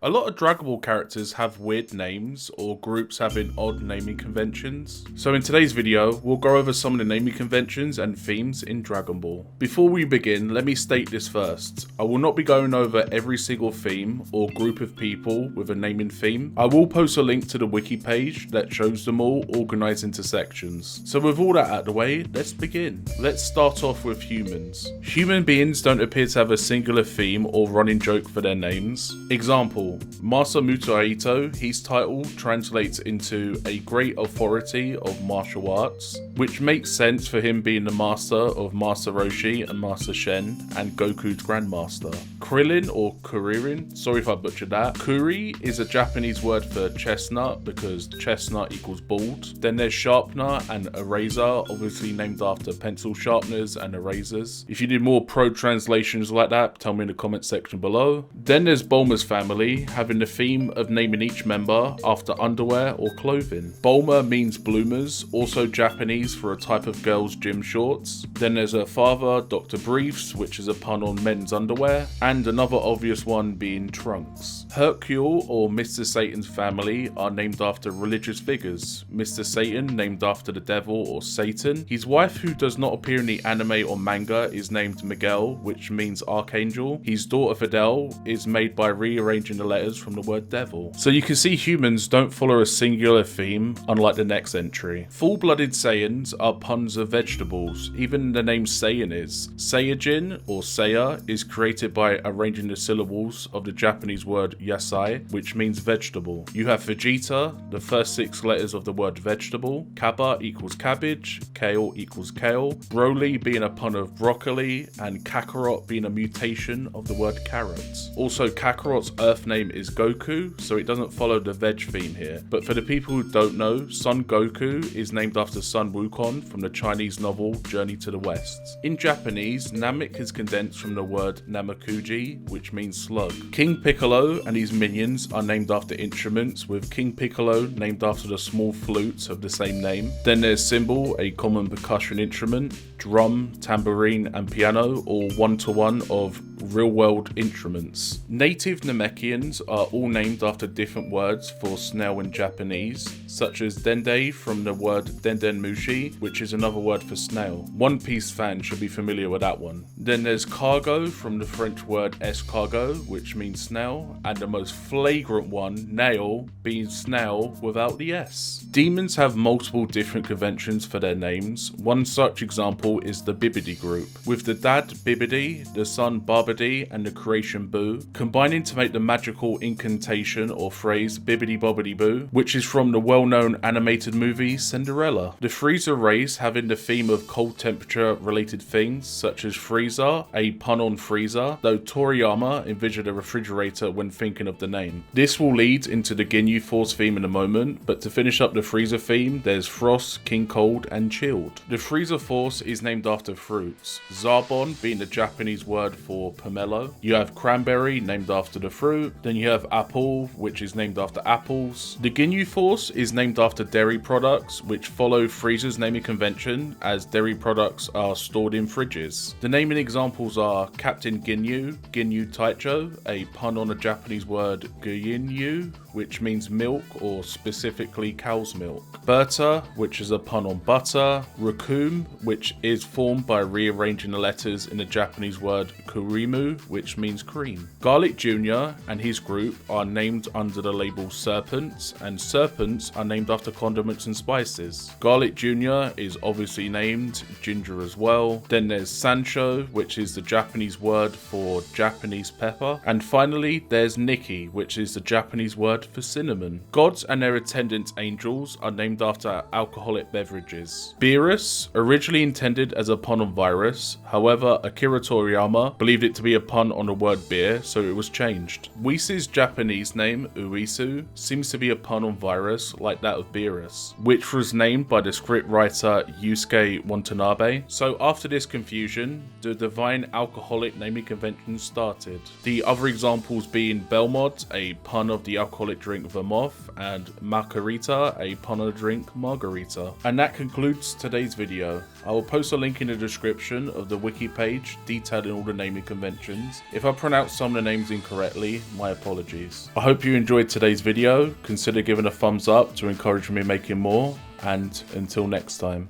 A lot of Dragon Ball characters have weird names or groups having odd naming conventions. So in today's video, we'll go over some of the naming conventions and themes in Dragon Ball. Before we begin, let me state this first. I will not be going over every single theme or group of people with a naming theme. I will post a link to the wiki page that shows them all organized into sections. So with all that out of the way, let's begin. Let's start off with humans. Human beings don't appear to have a singular theme or running joke for their names. Example, Master Muto, his title translates into a great authority of martial arts, which makes sense for him being the master of Master Roshi and Master Shen and Goku's grandmaster. Krillin or Kuririn, sorry if I butchered that. Kuri is a Japanese word for chestnut because chestnut equals bald. Then there's sharpener and eraser, obviously named after pencil sharpeners and erasers. If you need more pro translations like that, tell me in the comment section below. Then there's Bulma's family, having the theme of naming each member after underwear or clothing. Bulma means bloomers, also Japanese for a type of girl's gym shorts. Then there's her father, Dr. Briefs, which is a pun on men's underwear, and another obvious one being trunks. Hercule or Mr. Satan's family are named after religious figures. Mr. Satan named after the devil or Satan. His wife, who does not appear in the anime or manga, is named Miguel, which means archangel. His daughter Fidel is made by rearranging the letters from the word devil. So you can see humans don't follow a singular theme, unlike the next entry. Full-blooded Saiyans are puns of vegetables. Even the name Saiyan is. Saiyajin or Seiya is created by arranging the syllables of the Japanese word yasai, which means vegetable. You have Vegeta, the first 6 letters of the word vegetable. Kaba equals cabbage, kale equals kale, Broly being a pun of broccoli, and Kakarot being a mutation of the word carrot. Also, Kakarot's Earth name is Goku, so it doesn't follow the veg theme here. But for the people who don't know, Son Goku is named after Sun Wukong from the Chinese novel Journey to the West. In Japanese, Namek is condensed from the word Namakuji, which means slug. King Piccolo and his minions are named after instruments, with King Piccolo named after the small flutes of the same name. Then there's cymbal, a common percussion instrument, drum, tambourine, and piano, all one-to-one of real-world instruments. Native Namekians are all named after different words for snail in Japanese, such as dende from the word dendenmushi, which is another word for snail. One Piece fans should be familiar with that one. Then there's cargo from the French word escargot, which means snail, and the most flagrant one, nail, being snail without the S. Demons have multiple different conventions for their names. One such example is the Bibidi group, with the dad Bibidi, the son Barbadi, and the creation Boo, combining to make the magical incantation or phrase Bibbidi Bobbidi Boo, which is from the well-known animated movie Cinderella. The Frieza race having the theme of cold temperature related things, such as Frieza, a pun on Frieza, though Toriyama envisioned a refrigerator when thinking of the name. This will lead into the Ginyu Force theme in a moment, but to finish up the Frieza theme, there's Frost, King Cold, and Chilled. The Frieza Force is named after fruits, Zarbon being the Japanese word for pomelo. You have cranberry, named after the fruit. Then you have apple, which is named after apples. The Ginyu Force is named after dairy products, which follow Frieza's naming convention, as dairy products are stored in fridges. The naming examples are Captain Ginyu, Ginyu Taicho, a pun on a Japanese word Gyinyu, which means milk or specifically cow's milk. Berta, which is a pun on butter. Raccoon, which is formed by rearranging the letters in the Japanese word Kurimu, which means cream. Garlic Jr. and his group are named under the label Serpents, and serpents are named after condiments and spices. Garlic Jr. is obviously named ginger as well. Then there's Sancho, which is the Japanese word for Japanese pepper. And finally, there's Nikki, which is the Japanese word for cinnamon. Gods and their attendant angels are named after alcoholic beverages. Beerus, originally intended as a pun on virus, however, Akira Toriyama believed it to be a pun on the word beer, so it was changed. Whis' Japanese name, Uisu, seems to be a pun on virus, like that of Beerus, which was named by the scriptwriter Yusuke Watanabe. So after this confusion, the divine alcoholic naming convention started. The other examples being Belmont, a pun of the alcoholic tonic drink vermouth, and margarita, a punner drink margarita. And that concludes today's video. I will post a link in the description of the wiki page detailing all the naming conventions. If I pronounce some of the names incorrectly, my apologies. I hope you enjoyed today's video. Consider giving a thumbs up to encourage me making more, and until next time.